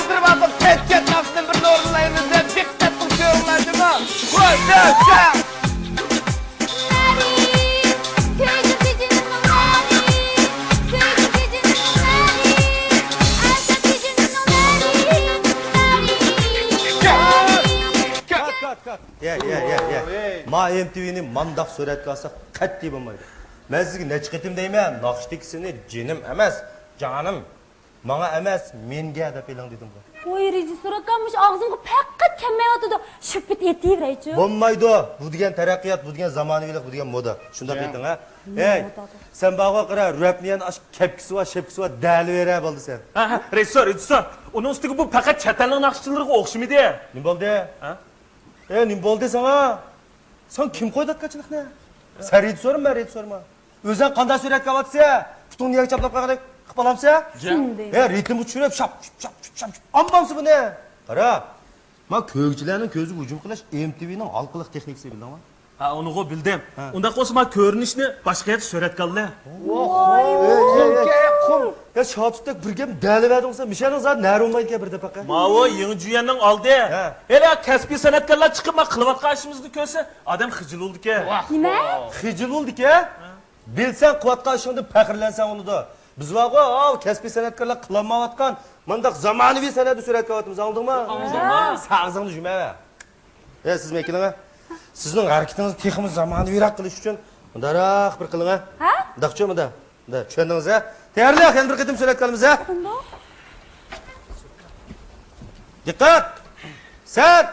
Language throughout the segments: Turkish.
hazır bakıp ket nafsını bir doğrulayınız da dikkat tutuyorlar değil mi? Koşuşa! Ya. Ma MTV'nin mandaq suratga alsa qat'iy bo'lmaydi. Men sizga nech qitim deyman, naqshtikisini jinim emas, jonim. Manga emas, menga deb e'lon dedim. Voy, rejissor akammış ağzımga faqat kelmayotdi. Shipit etiveraychi. Bo'lmaydi. Bu degan taraqqiyot, bu degan zamonaviylik, bu degan moda. Shunda ayting ha. Ey, sen bağa qara, rapniyan ash kepkisi va shepkisi va dali bera bo'ldi sen. Ha, rejissor. Uning ustiga bu faqat chet elning naqshchilariga o'xshamaydi. Nima bo'ldi? Ha? Nima bo'ldi sana? Sen kim qo'ydi atqachilikni? Sen rejissormi, men rejissormi? O'zing qanday suratga olyapsa, putingni yangi chaplab qo'ygan qilib olamsa? Shunday. Ritmni tushirib, shap. Ammamsi buni. Qara. Men ko'kchilarning ko'ziga hujum qilish MTVning halqiliq texnikasi bilaman. Ha, uni bildim. Unda qo'sa men ko'rinishni boshqa yerda suratga oldim. Ya şahitlik bir gem deliverdiğinse Mişel'in zaten nere olmaydı ki bir de paka. Mao Yeni Cüyan'ın aldı. Hele kasbi sanatkarlar çıkıp bak kılıvat karşımızda köse adam hıcıl oldu ki. Nima? Hıcıl oldu ki. Bilsen kıvat karşımda pakırlensen onu da. Biz var o kasbi sanatkarlar kılanmavatkan. Mandak zamanıvi sanatı sürat kavatımız anladın mı? Anladım. Sağızını cüme. Ya siz mekilene. Sizin hareketiniz tekimiz zamanıvi rak kılış için. Darak bir kılına. Ha? Dakçı mı da? Da çöndünüz ha. Değerli yakın bir kıtım sürat kalımız ha. Dikkat! Sen,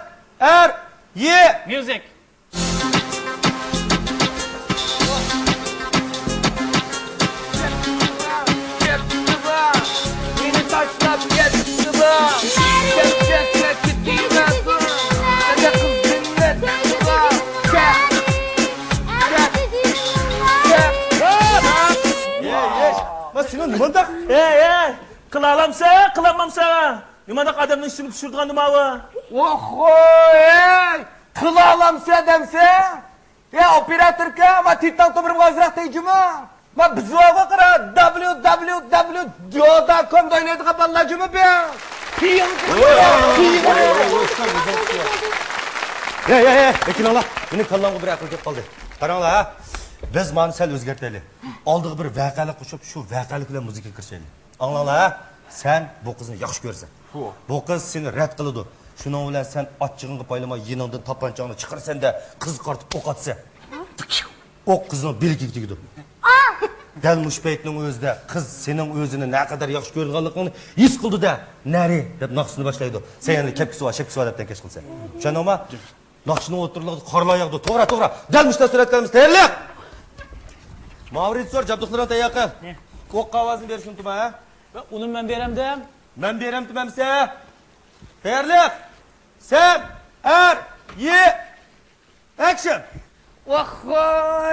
ye! Music. Beni taşlap getti bak. Kepçesine gidiyorsun. Sen de kız dinlet bak. Ma senin nimandak? Ey, kılalamsa, kılamamsa. Nimadak adamın işini pişirdiğin mı? Ey! Kılı alamsa demse. Ya operatörke ama titan toprağım gazrak deyicimi. Ma bizi oğa kıra www.com oynaydı kapallacımı be. Ekin Allah. Benim kallamı bir akıl kep kaldı. Karanglar ha. Biz mani sel özgerteli. Aldığı bir vakalık kuşup şu vakalık ile müzik kirşeli. Anlanglar ha. Sen bu kızını yaxşı görsen. Bu kız seni red kılıdı. Şunun bilen sen atçığını paylama yinandan tapançağını çıkarsan da kız kartıp ok atsa. Ok kızını bilgi gidiyordu. Gelmiş beytinin özde kız senin özünü ne kadar yaxşı görganlıkını his kıldı da neri dep naqsını başlaydı. Sen yani kepkisi var, şepkisi var depten keş kılsa. Şunu ama naqsını otururlardı, karlayaqdı. Toğra. Gelmişler suratlarımız tayarlıq. Mavrit sor, jabdıqlarına tayaqı. Ok qavazını ver şunu tuma ha. Onu ben veremdim. Ben berem tümemse. Tayarlıq. Sen, ye, action.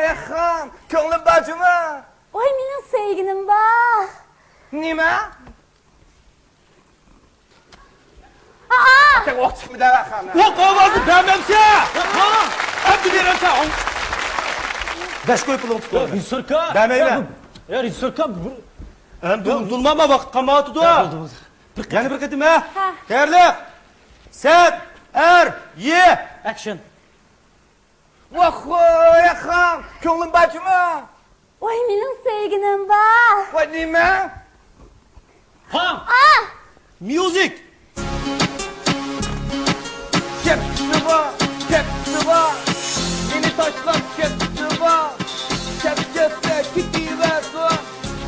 Yaxam, könglim bacımı. Oy, mening sevgilim bor. Nima? Aa! Ok çıkmı da yaxam. Ok qavazını vermemse. Abdi veremse. Beş koy pulunu tutuyor. Rejissorka. Demeyme. Ya rejissorka. Hem durmama bak kamağı tutu. Yani bir kıtım ha. Değerli. Sen, ye. Action. Yaxam, könglim bacımı. Oy, mening sevgilim bor. Nima? Ha. Music. Kepsi var. Beni taşlap kepsi var. Kepçesine gidiyorsun.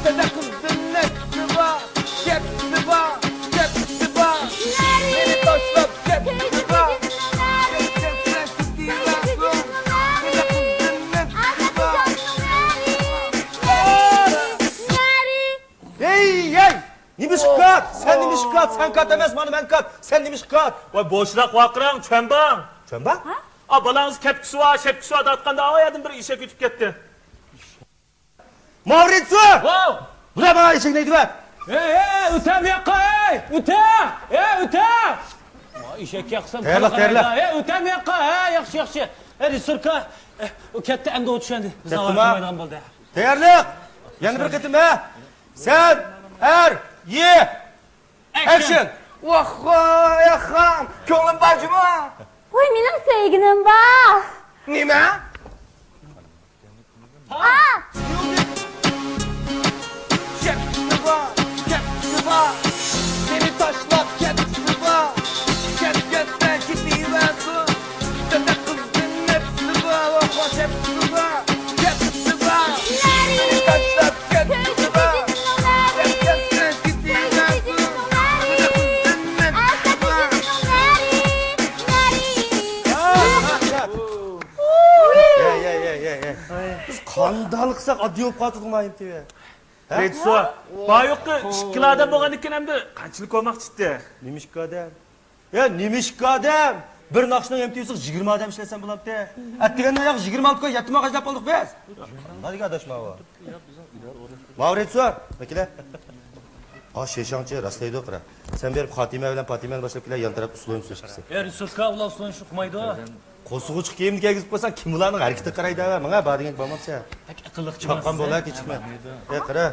Sen de kız dinletsi var. Kepsi var. Beni taşlap kepsi var. Kepçesine gidiyorsun. Sen de kız dinletsi var. Hey. Nimiş kat? Sen nimiş kat? Sen kat demez bana ben kat. Sen nimiş kat? Vay boşluk vakıran çömbang. Çömba? Balanız kepkisi var, şepkisi var da atqanda ağayadım bir işe kütüp gitti. Mavrit sor. Wow. Bu da bana işe neydi be? Ötem yakka ötem! Ötem! İşek yaksam Tayarlıq. Ötem yakka yaxşı. Rejissorka o katta anga o'tishandi. Biz Kattama. avvalmaydigan bo'ldi. Tayarlıq. Yani bir kıtım ha. Sen, ye. Action. Vah yaxam, ko'nglim bajmi? Voy, mening sevgilim bor. Nima? Ketdi bor. Seni tashlab ketdi bor. Ketgan ketaversin. Dada qizning nafsi bor. Vah, ketdi bor. Ketdi bor. Seni tashlab ketdi bor. Ketgan ketaversin. Dada qizning nafsi bor. Biz qanday qilsak oddiy bo'lib qoldik mayim deb. Retso. Bayoqqa 2 kilo odam bo'lgandan keyin hamda qanchalik olmoq chiqdi? Nimishka odam. Nimishka odam. Bir naqshning MTV'si 20 odam ishlasan bo'ladi. Atdiganda yo'q 26 kun yatim ag'ajlab qoldik biz. Hadi adashma va. Mavritso, vakila. Sheshanchi rastlaydi qira. Sen berib Xotima bilan Fatimani boshlab kelar yon taraf usloyim so'rashibsiz. Surka ular uslon shu qilmaydi. Qo'sug'uch kiyimni kiygizib qo'ysan, kim ularning harakati qaraydi? Menga badinga bo'lmabsa. Aqlliq Chaqqan bo'lar kechikma. Qara.